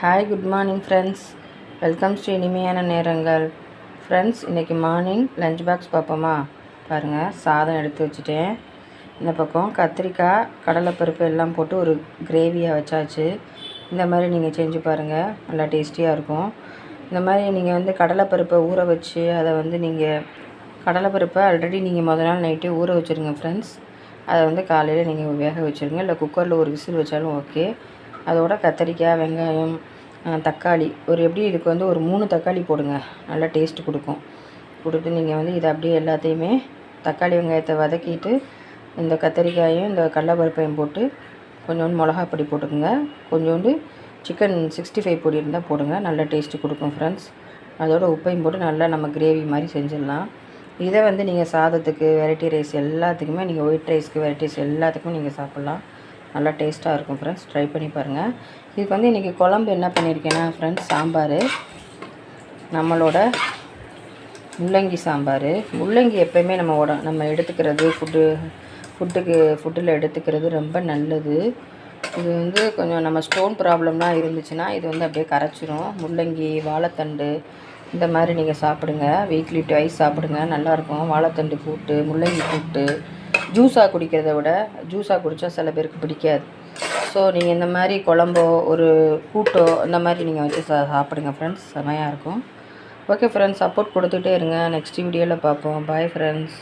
Hi good morning friends, welcome Shri இனிமையான நேரங்கள். Friends, இன்றைக்கி மார்னிங் லஞ்ச் பாக்ஸ் பார்ப்போமா? பாருங்கள், சாதம் எடுத்து வச்சுட்டேன். இந்த பக்கம் கத்திரிக்காய் கடலைப்பருப்பு எல்லாம் போட்டு ஒரு கிரேவியாக வச்சாச்சு. இந்த மாதிரி நீங்கள் செஞ்சு பாருங்கள், நல்லா டேஸ்டியாக இருக்கும். இந்த மாதிரி நீங்கள் கடலைப்பருப்பை ஊற வச்சு அதை நீங்கள் கடலைப்பருப்பை ஆல்ரெடி நீங்கள் முதல் நாள் நைட்டே ஊற வச்சுருங்க ஃப்ரெண்ட்ஸ். அதை காலையில் நீங்கள் வேக வச்சுருங்க, இல்லை குக்கரில் ஒரு விசில் வச்சாலும் ஓகே. அதோட கத்திரிக்காய், வெங்காயம், தக்காளி இதுக்கு ஒரு 3 தக்காளி போடுங்க, நல்லா டேஸ்ட்டு கொடுக்கும். கொடுத்து நீங்கள் இதை அப்படியே எல்லாத்தையுமே தக்காளி வெங்காயத்தை வதக்கிட்டு இந்த கத்திரிக்காயும் இந்த கடலைப்பருப்பையும் போட்டு கொஞ்சோண்டு மிளகாப்பொடி போட்டுக்கோங்க. கொஞ்சோண்டு சிக்கன் 65 பொடி இருந்தால் போடுங்க, நல்லா டேஸ்ட்டு கொடுக்கும் ஃப்ரெண்ட்ஸ். அதோட உப்பையும் போட்டு நல்லா நம்ம கிரேவி மாதிரி செஞ்சிடலாம். இதை நீங்கள் சாதத்துக்கு, வெரைட்டி ரைஸ் எல்லாத்துக்குமே, நீங்கள் ஒயிட் ரைஸ்க்கு, வெரைட்டி ரைஸ் எல்லாத்துக்குமே நீங்கள் சாப்பிட்லாம். நல்லா டேஸ்ட்டாக இருக்கும் ஃப்ரெண்ட்ஸ். ட்ரை பண்ணி பாருங்கள். இதுக்கு இன்றைக்கி குழம்பு என்ன பண்ணியிருக்கேன்னா ஃப்ரெண்ட்ஸ், சாம்பார், நம்மளோட முள்ளங்கி சாம்பார். முள்ளங்கி எப்போயுமே நம்ம எடுத்துக்கிறது ஃபுட்டில் எடுத்துக்கிறது ரொம்ப நல்லது. இது கொஞ்சம் நம்ம ஸ்டோன் ப்ராப்ளம்லாம் இருந்துச்சுன்னா இது அப்படியே கரைச்சிரும். முள்ளங்கி, வாழைத்தண்டு இந்த மாதிரி நீங்கள் சாப்பிடுங்க. வீக்லி 2 சாப்பிடுங்க, நல்லாயிருக்கும். வாழைத்தண்டு கூட்டு, முள்ளங்கி கூட்டு ஜூஸாக குடிக்கிறத விட ஜூஸாக குடித்தா சில பேருக்கு பிடிக்காது. ஸோ நீங்கள் இந்த மாதிரி குழம்போ ஒரு கூட்டோ இந்த மாதிரி நீங்கள் வச்சு சாப்பிடுங்க ஃப்ரெண்ட்ஸ், செமையாக இருக்கும். ஓகே ஃப்ரெண்ட்ஸ், சப்போர்ட் கொடுத்துட்டே இருங்க. நெக்ஸ்ட் வீடியோவில் பார்ப்போம். Bye friends.